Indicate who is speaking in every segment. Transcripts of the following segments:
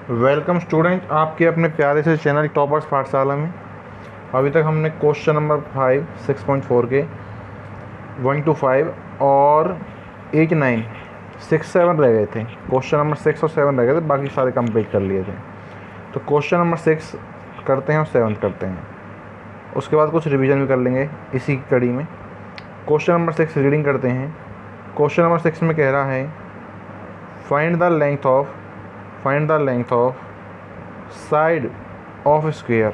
Speaker 1: Welcome student आपके अपने प्यारे से चैनल टॉपर्स पाठशाला में। अभी तक हमने क्वेश्चन नंबर 5 6.4 के 1 to 5 और 8 9 6 7 रह गए थे। क्वेश्चन नंबर 6 और 7 रह गए थे, बाकी सारे कंप्लीट कर लिए थे। तो क्वेश्चन नंबर 6 करते हैं और 7 करते हैं, उसके बाद कुछ रिवीजन भी कर लेंगे इसी कड़ी में। क्वेश्चन नंबर 6 रीडिंग करते हैं। क्वेश्चन नंबर 6 में कह रहा है find the length of side of square.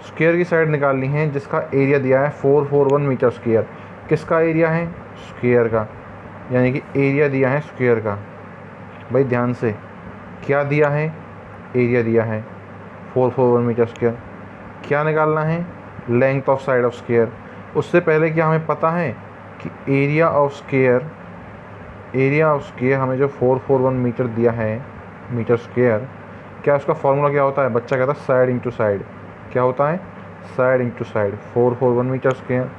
Speaker 1: Square की साइड निकालनी है जिसका एरिया दिया है 441 मीटर स्क्वेयर। किसका एरिया है? स्क्वेयर का, यानी कि एरिया दिया है स्क्वेयर का। भाई ध्यान से, क्या दिया है? एरिया दिया है 441 मीटर स्क्वेयर। क्या निकालना है? Length of side of square. उससे पहले क्या हमें पता है कि एरिया ऑफ स्क्वेयर हमें जो 441 मीटर दिया है मीटर स्क्वेयर, क्या उसका फॉर्मूला क्या होता है? बच्चा कहता है साइड इंटू साइड। क्या होता है? Side into side. 441 metre square.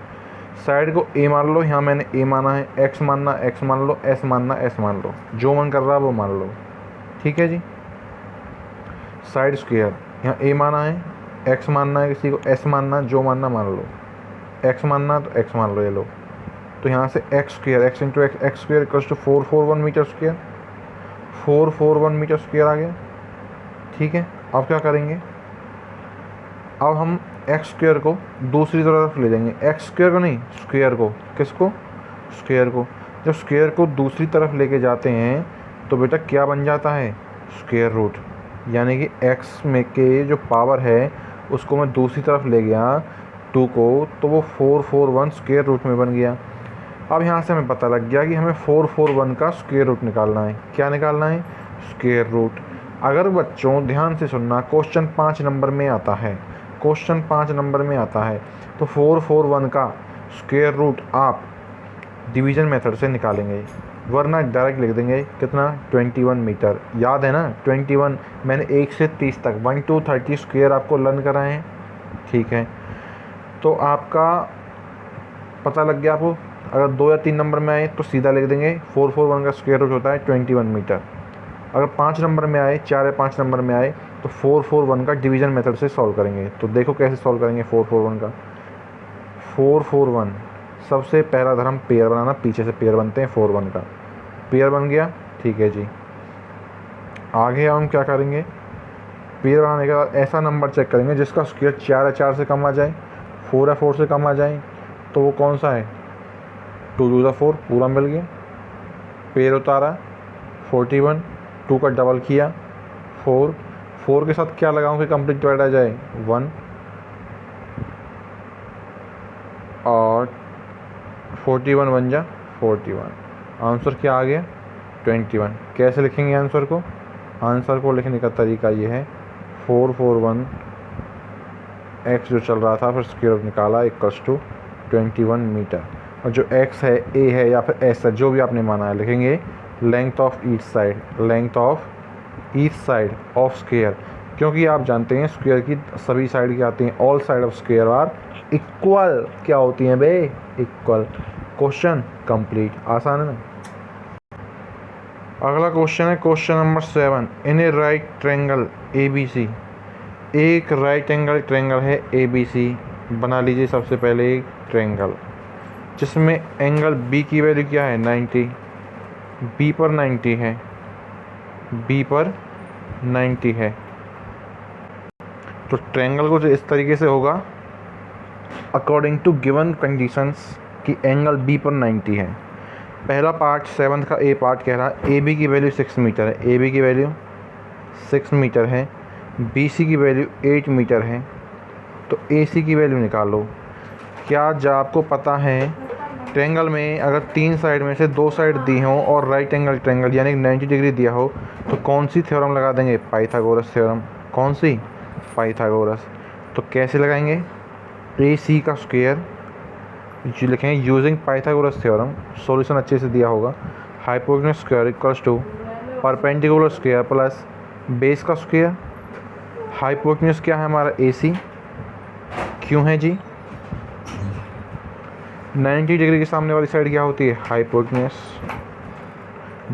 Speaker 1: Side को ए मान लो, यहाँ मैंने ए माना है, एक्स मानना एक्स मान लो, एस मानना एस मान लो, जो मन कर रहा है वो मान लो। ठीक है जी। साइड स्क्वेयर, यहाँ ए माना है, एक्स मानना है किसी को, एस मानना, जो मानना मान लो। एक्स मानना तो एक्स मान लो, ये लो। तो यहाँ से X square, X into X square equals to 441 metre square. 441 metre square आ गया। ठीक है, अब क्या करेंगे? अब हम एक्स स्क्वेयर को दूसरी तरफ ले जाएंगे। एक्स स्क्वेयर को नहीं, स्क्वेयर को। किसको? स्क्वेयर को। जब स्क्वेयर को दूसरी तरफ लेके जाते हैं तो बेटा क्या बन जाता है? Square root. यानी कि एक्स में के जो पावर है उसको मैं दूसरी तरफ ले गया 2 को, तो वो 441 स्क्वेयर रूट में बन गया। अब यहाँ से हमें पता लग गया कि हमें 441 का स्क्वेयर रूट निकालना है। क्या निकालना है? Square root. अगर बच्चों ध्यान से सुनना, क्वेश्चन 5 नंबर में आता है, क्वेश्चन 5 नंबर में आता है, तो 441 का स्क्वेयर रूट आप डिवीजन मेथड से निकालेंगे, वरना डायरेक्ट लिख देंगे। कितना? 21 मीटर। याद है ना 21? मैंने 1 से 30 तक 1 to 30 स्क्वेयर आपको लर्न कराए हैं। ठीक है, तो आपका पता लग गया आपको। अगर 2 या 3 नंबर में आए तो सीधा लिख देंगे 441 का स्क्वायर रूट होता है 21 मीटर। अगर 5 नंबर में आए, 4 या 5 नंबर में आए तो 441 का डिवीजन मेथड से सॉल्व करेंगे। तो देखो कैसे सॉल्व करेंगे 441 का। 441 सबसे पहला धर्म पेयर बनाना, पीछे से पेयर बनते हैं। 41 का पेयर बन गया। ठीक है जी। आगे हम क्या करेंगे? पेयर बनाने के बाद ऐसा नंबर चेक करेंगे जिसका स्क्वायर 4 या 4 से कम आ जाए, 4 या 4 से कम आ जाए, तो वो कौन सा है? 2 2 4 पूरा मिल गया। पेयर उतारा 41, 2 का डबल किया 4, 4 के साथ क्या लगाऊं कि कंप्लीट डिवाइड आ जाए? 1, और 41 बन जा 41। आंसर क्या आ गया? 21। कैसे लिखेंगे आंसर को? आंसर को लिखने का तरीका ये है, 441 एक्स जो चल रहा था फिर स्क्वायर रूट निकाला इक्वल्स टू 21 मीटर, और जो x है, a है या फिर s है, जो भी आपने माना है, लिखेंगे length of each side, length of each side of square. क्योंकि आप जानते हैं स्क्वायर की सभी साइड क्या आती हैं? All side of square are equal. क्या होती हैं बे? इक्वल। Question complete. आसान है ना। अगला क्वेश्चन है क्वेश्चन नंबर 7। इन ए राइट ट्रायंगल ABC, एक राइट एंगल ट्रायंगल है ABC। बना लीजिए सबसे पहले एक ट्रायंगल जिसमें एंगल B की वैल्यू क्या है? 90। B पर 90 है, B पर 90 है। तो ट्रायंगल कुछ इस तरीके से होगा अकॉर्डिंग टू गिवन कंडीशंस कि एंगल B पर 90 है। पहला पार्ट 7 का A पार्ट कह रहा है AB की वैल्यू 6 मीटर है, AB की वैल्यू 6 मीटर है, BC की वैल्यू 8 मीटर है। तो AC की वैल्यू निकालो। क्या जब आपको पता है ट्रायंगल में अगर 3 साइड में से 2 साइड दी हो और राइट एंगल ट्रायंगल यानी 90 डिग्री दिया हो तो कौन सी थ्योरम लगा देंगे? Pythagoras theorem. कौन सी? पाइथागोरस। तो कैसे लगाएंगे? AC का स्क्वायर जो लिखेंगे यूजिंग पाइथागोरस थ्योरम, सॉल्यूशन अच्छे से दिया होगा। Hypotenuse square equals to perpendicular square plus base का स्क्वायर। हाइपोटेन्यूज क्या है हमारा? AC। क्यों है जी? 90 डिग्री के सामने वाली साइड क्या होती है? हाइपोटेन्यूज।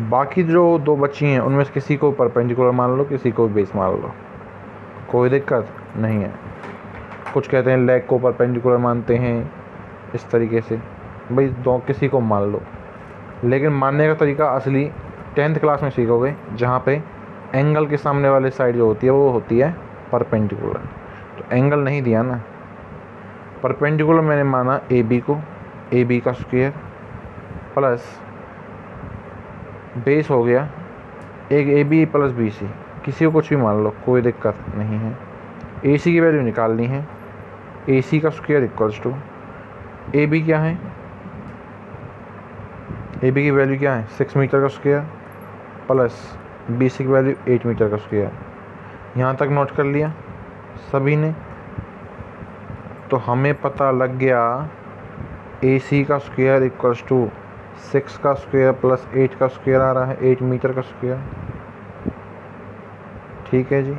Speaker 1: बाकी जो दो बची हैं उनमें से किसी को परपेंडिकुलर मान लो, किसी को बेस मान लो, कोई दिक्कत नहीं है। कुछ कहते हैं लेग को परपेंडिकुलर मानते हैं, इस तरीके से भाई दो किसी को मान लो, लेकिन मानने का तरीका असली 10th क्लास में सीखोगे, जहाँ पे एंगल के सामने वाली साइड जो होती है वो होती है परपेंडिकुलर। तो एंगल नहीं दिया ना, परपेंडिकुलर मैंने माना ए बी को, ए बी का स्क्वायर प्लस बेस हो गया एक A B plus B C, किसी को कुछ भी मान लो, कोई दिक्कत नहीं है। ए सी की वैल्यू निकालनी है, ए सी का square equals to A B क्या है, ए बी की वैल्यू क्या है 6 मीटर का स्क्वायर प्लस बी सी की वैल्यू 8 मीटर का स्क्वायर। यहाँ तक नोट कर लिया सभी ने। तो हमें पता लग गया ए सी का स्क्वायर इक्वल्स टू 6 का स्क्वायर प्लस 8 का स्क्वायर आ रहा है 8 मीटर का स्क्वायर। ठीक है जी,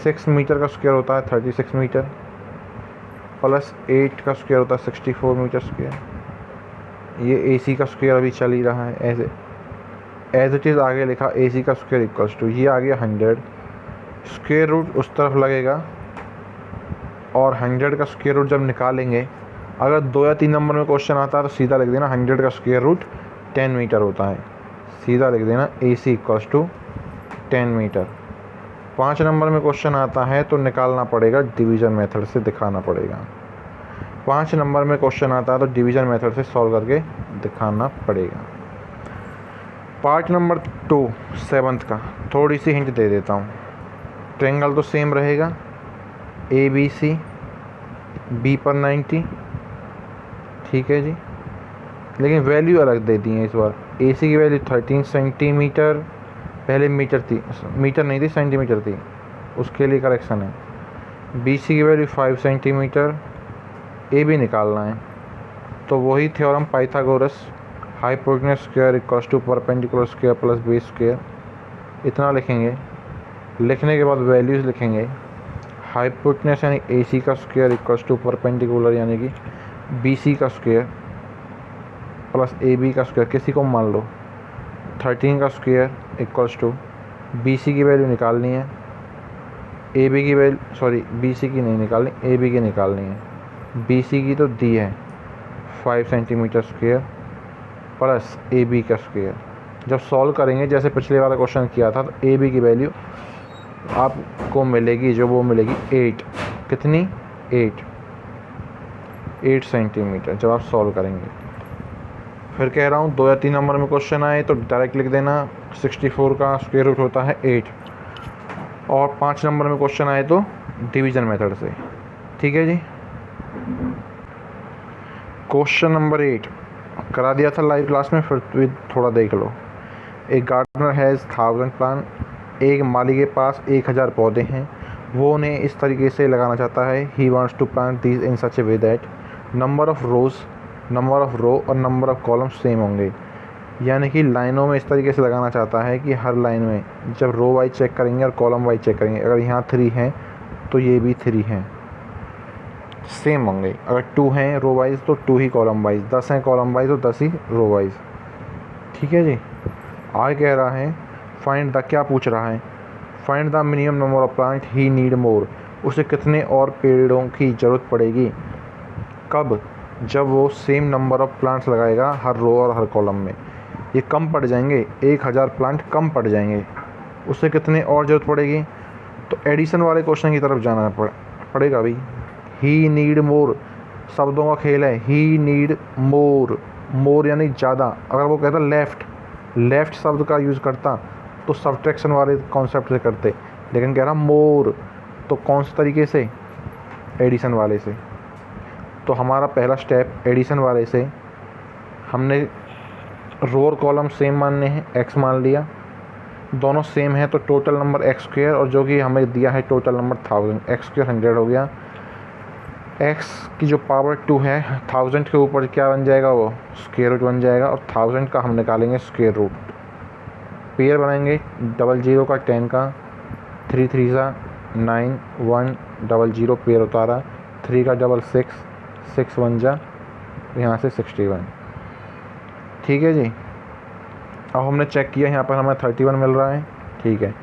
Speaker 1: 6 मीटर का स्क्वायर होता है 36 मीटर प्लस 8 का स्क्वायर होता है 64 मीटर स्क्वायर। ये ए सी का स्क्वायर अभी चल ही रहा है, एज इट इज़ आगे लिखा ए सी का स्क्वायर इक्वल्स टू, ये आ गया 100, स्क्वायर रूट उस तरफ लगेगा और 100 का स्क्वायर रूट जब निकालेंगे, अगर 2 या 3 नंबर में क्वेश्चन आता है तो सीधा लिख देना 100 का स्क्वायर रूट 10 मीटर होता है, सीधा लिख देना ए सी इक्वल्स टू 10 मीटर। 5 नंबर में क्वेश्चन आता है तो निकालना पड़ेगा, डिवीज़न मेथड से दिखाना पड़ेगा। 5 नंबर में क्वेश्चन आता है तो डिवीज़न मेथड से सॉल्व करके दिखाना पड़ेगा। पार्ट नंबर 2 7th का थोड़ी सी हिंट दे देता हूँ। ट्रायंगल तो सेम रहेगा, ए बी सी, बी पर 90, ठीक है जी, लेकिन वैल्यू अलग दे दी है इस बार। ए सी की वैल्यू 13 सेंटीमीटर, पहले मीटर थी, मीटर नहीं थी सेंटीमीटर थी, उसके लिए करेक्शन है। बी सी की वैल्यू 5 सेंटीमीटर, ए भी निकालना है, तो वही theorem Pythagoras, hypotenuse square equals to perpendicular square plus base square, इतना लिखेंगे। लिखने के बाद वैल्यूज़ लिखेंगे, हाइपोटेन्यूज यानी ए सी का स्क्वायर इक्वल्स टू परपेंडिकुलर यानी कि बी सी का स्क्वायर प्लस ए बी का स्क्वायर, किसी को मान लो 13 का square equals to B C की वैल्यू निकालनी है, ए बी की वैल्यू, सॉरी बी सी की नहीं निकालनी, ए बी की निकालनी है। बी सी की तो दी है 5 centimetre square plus A B का स्क्वायर। जब सॉल्व करेंगे जैसे पिछले वाला क्वेश्चन किया था, तो ए बी की वैल्यू आपको मिलेगी जो वो मिलेगी 8, कितनी 8 सेंटीमीटर जब आप सॉल्व करेंगे। फिर कह रहा हूँ 2 या 3 नंबर में क्वेश्चन आए तो डायरेक्ट लिख देना 64 का स्क्वायर रूट होता है 8, और 5 नंबर में क्वेश्चन आए तो डिवीज़न मेथड से। ठीक है जी। क्वेश्चन नंबर 8 करा दिया था लाइव क्लास में, फिर भी थोड़ा देख लो। एक गार्डनर हैज़ 1000 प्लांट, एक माली के पास 1000 पौधे हैं, वो उन्हें इस तरीके से लगाना चाहता है, he wants to plant these in such a way that number of row और नंबर ऑफ़ कॉलम्स सेम होंगे। यानी कि लाइनों में इस तरीके से लगाना चाहता है कि हर लाइन में जब रो वाइज चेक करेंगे और कॉलम वाइज चेक करेंगे, अगर यहाँ 3 हैं तो ये भी 3 हैं, सेम होंगे। अगर 2 हैं रो वाइज तो 2 ही कॉलम वाइज, 10 हैं कॉलम वाइज तो 10 ही रो वाइज। ठीक है जी। आगे कह रहा है फाइंड द, क्या पूछ रहा है, find the minimum number of plant he need more, उसे कितने और पेड़ों की ज़रूरत पड़ेगी, कब, जब वो सेम नंबर ऑफ़ प्लांट्स लगाएगा हर रो और हर कॉलम में। ये कम पड़ जाएंगे, 1000 प्लांट कम पड़ जाएंगे, उससे कितने और ज़रूरत पड़ेगी। तो एडिशन वाले क्वेश्चन की तरफ जाना पड़ेगा भाई। ही नीड मोर शब्दों का खेल है, ही नीड मोर यानी ज़्यादा। अगर वो कहता लेफ़्ट शब्द का यूज़ करता तो सब्ट्रैक्शन वाले कॉन्सेप्ट से करते, लेकिन कह रहा मोर, तो कौन से तरीके से, एडिशन वाले से। तो हमारा पहला स्टेप एडिशन वाले से, हमने रो और कॉलम सेम मानने हैं, x मान लिया, दोनों सेम है तो टोटल नंबर x स्क्वायर, और जो कि हमें दिया है टोटल नंबर 1000, x स्क्वायर 100 हो गया। x की जो पावर 2 है 1000 के ऊपर क्या बन जाएगा, वो स्क्वायर रूट बन जाएगा, और 1000 का हम निकालेंगे स्क्वायर रूट। पेयर बनाएंगे 00 का 10 का, 3 3 सा 9 1 00 पेयर उतारा, 3 का 6 6 1 जा, यहाँ से 61। ठीक है जी। अब हमने चेक किया, यहाँ पर हमें 31 मिल रहा है, ठीक है।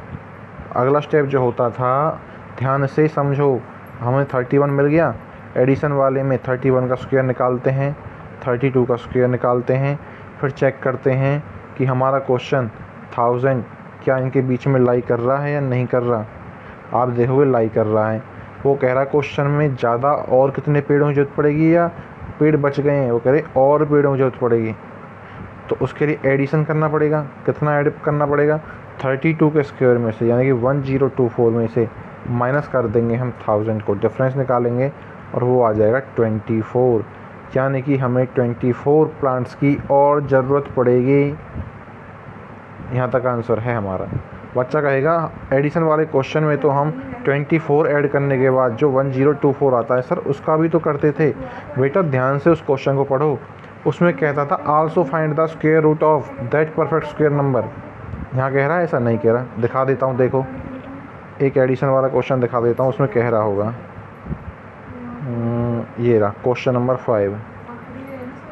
Speaker 1: अगला स्टेप जो होता था, ध्यान से समझो, हमें 31 मिल गया, एडिशन वाले में 31 का स्क्वायर निकालते हैं, 32 का स्क्वायर निकालते हैं, फिर चेक करते हैं कि हमारा क्वेश्चन 1000 क्या इनके बीच में लाई कर रहा है या नहीं कर रहा। आप देखोगे लाई कर रहा है। वो कह रहा है क्वेश्चन में ज़्यादा और कितने पेड़ों की जरूरत पड़ेगी या पेड़ बच गए हैं, वो कह रहे और पेड़ों की जरूरत पड़ेगी। तो उसके लिए एडिशन करना पड़ेगा। कितना ऐड करना पड़ेगा, 32 के स्क्वायर में से यानी कि 1024 में से माइनस कर देंगे हम 1000 को, डिफरेंस निकालेंगे और वो आ जाएगा 24, यानी कि हमें 24 प्लांट्स की और ज़रूरत पड़ेगी। यहाँ तक आंसर है हमारा। बच्चा कहेगा एडिशन वाले क्वेश्चन में तो हम 24 ऐड करने के बाद जो 1024 आता है, सर उसका भी तो करते थे। बेटा ध्यान से उस क्वेश्चन को पढ़ो, उसमें कहता था also find the square root of that perfect square number. यहाँ कह रहा है, ऐसा नहीं कह रहा। दिखा देता हूँ, देखो एक एडिशन वाला क्वेश्चन दिखा देता हूँ, उसमें कह रहा होगा, ये रहा क्वेश्चन नंबर 5।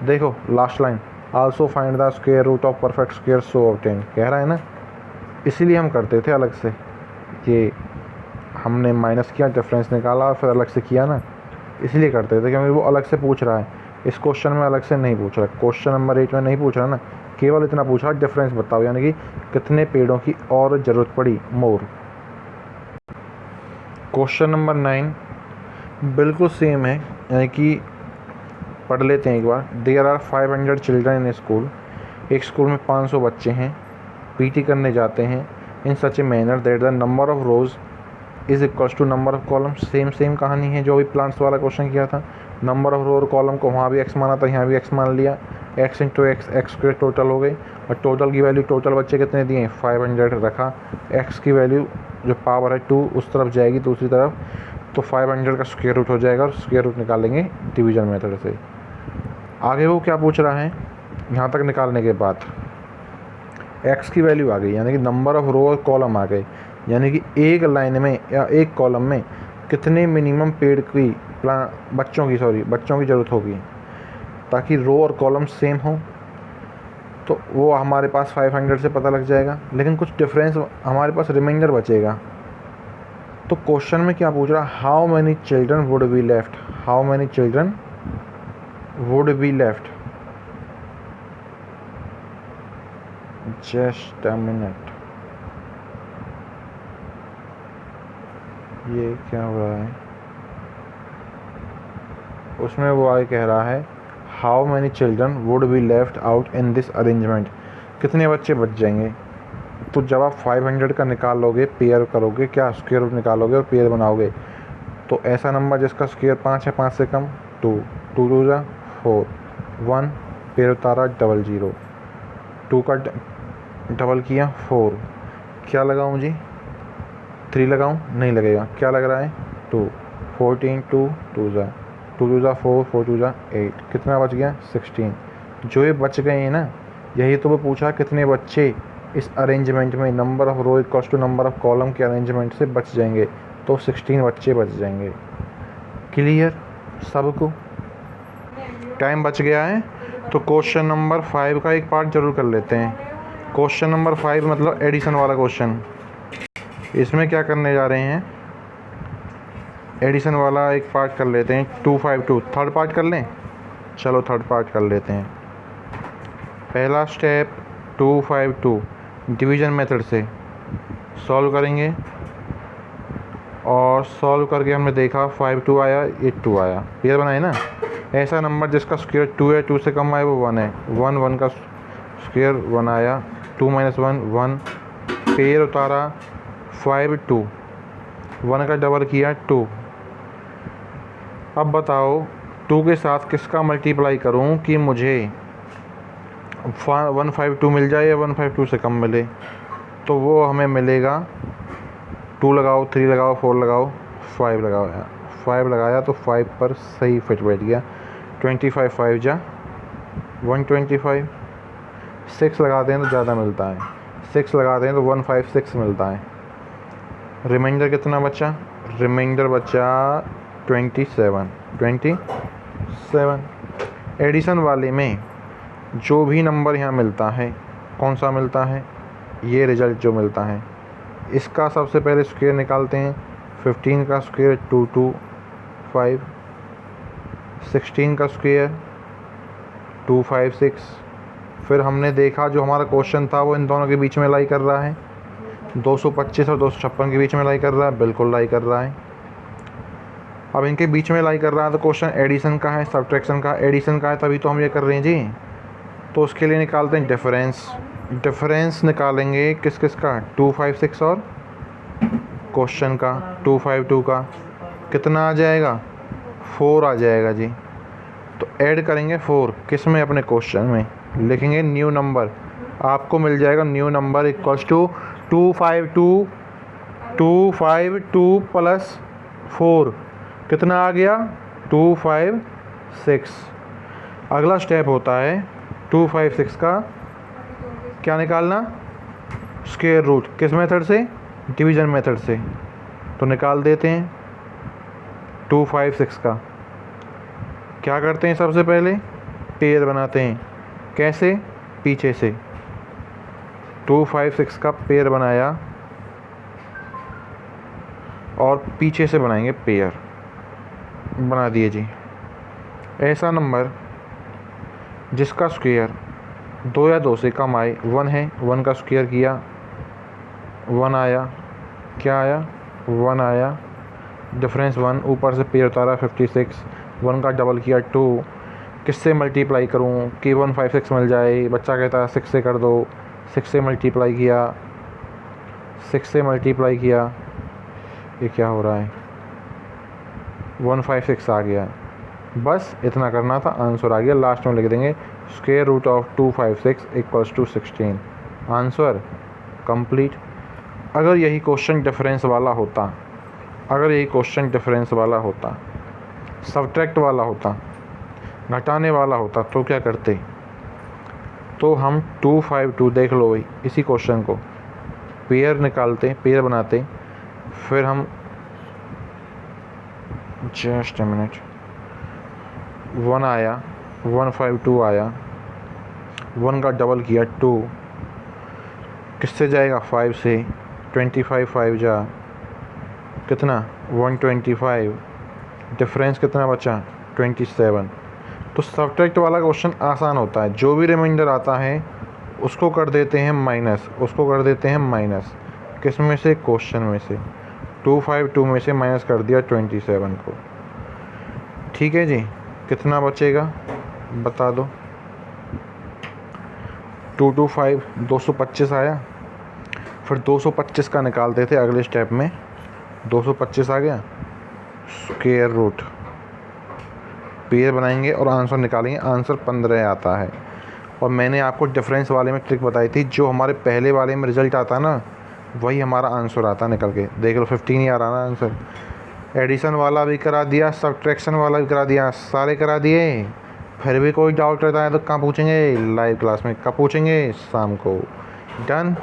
Speaker 1: देखो last line, also find the square root of perfect square so obtain, कह रहा है ना। इसीलिए हम करते थे अलग से, ये हमने माइनस किया, डिफरेंस निकाला और फिर अलग से किया ना, इसलिए करते थे क्योंकि वो अलग से पूछ रहा है। इस क्वेश्चन में अलग से नहीं पूछ रहा, क्वेश्चन नंबर 8 में नहीं पूछ रहा ना, केवल इतना पूछ रहा डिफरेंस बताओ, यानी कि कितने पेड़ों की और ज़रूरत पड़ी, मोर। क्वेश्चन नंबर 9 बिल्कुल सेम है, यानी कि पढ़ लेते हैं एक बार। There are 500 children in school, एक स्कूल में 500 बच्चे हैं, पीटी करने जाते हैं, in such a manner that the number of rows is equals to number of column. Same कहानी है जो अभी प्लांट्स वाला क्वेश्चन किया था। नंबर ऑफ रो और कॉलम को वहाँ भी एक्स माना था, यहाँ भी एक्स मान लिया, x into x, x square total हो गई, और टोटल की वैल्यू, टोटल बच्चे कितने दिए, 500 रखा। एक्स की वैल्यू जो पावर है 2 उस तरफ जाएगी दूसरी तरफ, तो 500 का स्क्वायर रूट हो जाएगा और स्क्वायर रूट निकालेंगे डिवीजन मेथड से। आगे वो क्या पूछ रहा है, यहाँ तक निकालने के बाद एक्स की वैल्यू आ गई, यानी कि नंबर ऑफ रो और कॉलम आ गए, यानी कि एक लाइन में या एक कॉलम में कितने मिनिमम पेड़ की बच्चों की ज़रूरत होगी ताकि रो और कॉलम सेम हो। तो वो हमारे पास 500 से पता लग जाएगा, लेकिन कुछ डिफरेंस हमारे पास रिमाइंडर बचेगा। तो क्वेश्चन में क्या पूछ रहा, how many children would be left, how many children would be left. Just a minute, ये क्या हो रहा है, उसमें वो आगे कह रहा है how many children would be left out in this arrangement, कितने बच्चे बच जाएंगे। तो जब आप 500 का निकालोगे, पेयर करोगे, क्या स्क्वायर रूट निकालोगे और पेयर बनाओगे, तो ऐसा नंबर जिसका स्क्वायर 5 है, 5 से कम 2, 2 2 जा 4, 1 पेयर उतारा 00, 2 का डबल किया 4, क्या लगाऊं जी, 3 लगाऊं, नहीं लगेगा, क्या लग रहा है 2, 14 2 2 जा 4, 4 2 जा 8, कितना बच गया 16। जो ये बच गए हैं ना, यही तो वो पूछा कितने बच्चे इस अरेंजमेंट में, number of row equals to number of column के अरेंजमेंट से बच जाएंगे, तो 16 बच्चे बच जाएंगे। क्लियर सबको, टाइम बच गया है। तो क्वेश्चन नंबर 5 का एक पार्ट जरूर कर लेते हैं। क्वेश्चन नंबर 5 मतलब एडिशन वाला क्वेश्चन, इसमें क्या करने जा रहे हैं, एडिशन वाला एक पार्ट कर लेते हैं। 252 थर्ड पार्ट कर लें, चलो थर्ड पार्ट कर लेते हैं। पहला स्टेप 252 डिवीज़न मेथड से सॉल्व करेंगे, और सॉल्व करके हमने देखा 5 2 आया, 8 2 आया, पेयर बनाए ना। ऐसा नंबर जिसका स्क्वायर 2 है, 2 से कम आए वो 1 है, 1 1 का स्क्वायर 1 आया, 2 - 1 1, पेयर उतारा 5 2, 1 का डबल किया 2। अब बताओ 2 के साथ किसका मल्टीप्लाई करूं कि मुझे 152 मिल जाए या 152 से कम मिले। तो वो हमें मिलेगा 2 लगाओ, 3 लगाओ, 4 लगाओ, 5 लगाओ, 5 लगाया तो 5 पर सही फिट बैठ गया। 25 5 जा 125, 6 लगाते हैं तो ज़्यादा मिलता है, 6 लगाते हैं तो 156 मिलता है। रिमाइंडर कितना बचा, रिमाइंडर बचा 27। एडिशन वाले में जो भी नंबर यहाँ मिलता है कौन सा मिलता है, ये रिजल्ट जो मिलता है। इसका सबसे पहले स्क्वायर निकालते हैं। 15 का स्क्वायर 225, 16 का स्क्वायर 256। फिर हमने देखा जो हमारा क्वेश्चन था वो इन दोनों के बीच में लाई कर रहा है, 225 और 256 के बीच में लाई कर रहा है, बिल्कुल लाई कर रहा है। अब इनके बीच में लाई कर रहा है तो क्वेश्चन एडिशन का है, सब्ट्रैक्शन का। एडिशन का है तभी तो हम ये कर रहे हैं जी। तो उसके लिए निकालते हैं डिफरेंस। डिफरेंस निकालेंगे किस किस का, 256 और क्वेश्चन का 252 का। कितना आ जाएगा, 4 आ जाएगा जी। तो ऐड करेंगे 4 किस में, अपने क्वेश्चन में। लिखेंगे न्यू नंबर, आपको मिल जाएगा new number equals to 252 plus 4 कितना आ गया, 256। अगला स्टेप होता है 256 का क्या निकालना, स्क्वायर रूट। किस मेथड से, डिवीज़न मेथड से। तो निकाल देते हैं 256 का। क्या करते हैं, सबसे पहले पेयर बनाते हैं। कैसे, पीछे से। 256 का पेयर बनाया और पीछे से बनाएंगे पेयर, बना दिए जी। ऐसा नंबर जिसका स्क्वायर 2 या 2 से कम आए, 1 है, 1 का स्क्वायर किया, 1 आया। क्या आया, 1 आया। डिफरेंस 1, ऊपर से पेयर उतारा 56, 1 का डबल किया 2। किससे मल्टीप्लाई करूं कि 156 मिल जाए, बच्चा कहता है 6 से कर दो। 6 से मल्टीप्लाई किया, 6 से मल्टीप्लाई किया, ये क्या हो रहा है, 156 आ गया। बस इतना करना था, आंसर आ गया। लास्ट में लिख देंगे square root of 256 equals to 16। Answer complete. अगर यही क्वेश्चन डिफरेंस वाला होता, अगर यही क्वेश्चन डिफरेंस वाला होता, सब्ट्रैक्ट वाला होता, घटाने वाला होता, तो क्या करते, तो हम 252 देख लो भाई, इसी क्वेश्चन को पेयर निकालते, पेयर बनाते। फिर हम जस्ट मिनट, 1 आया, 152 आया, 1 का डबल किया 2, किससे जाएगा 5 से, 25 5 जा कितना 125, डिफरेंस कितना बचा 27। तो सब्ट्रैक्ट वाला क्वेश्चन आसान होता है, जो भी रिमाइंडर आता है उसको कर देते हैं माइनस, उसको कर देते हैं माइनस। किस में से, क्वेश्चन में से। 252 में से माइनस कर दिया 27 को। ठीक है जी, कितना बचेगा बता दो। 225 225 आया। फिर 225 का निकालते थे अगले स्टेप में, 225 आ गया, स्क्वायर रूट, पेयर बनाएंगे और आंसर निकालेंगे। आंसर 15 आता है। और मैंने आपको डिफरेंस वाले में ट्रिक बताई थी, जो हमारे पहले वाले में रिजल्ट आता ना, वही हमारा आंसर आता निकल के। देख लो 15 ही आ रहा ना आंसर। एडिशन वाला भी करा दिया, सब्ट्रैक्शन वाला भी करा दिया, सारे करा दिए। फिर भी कोई डाउट रहता है तो कहाँ पूछेंगे, लाइव क्लास में। कब पूछेंगे, शाम को। डन।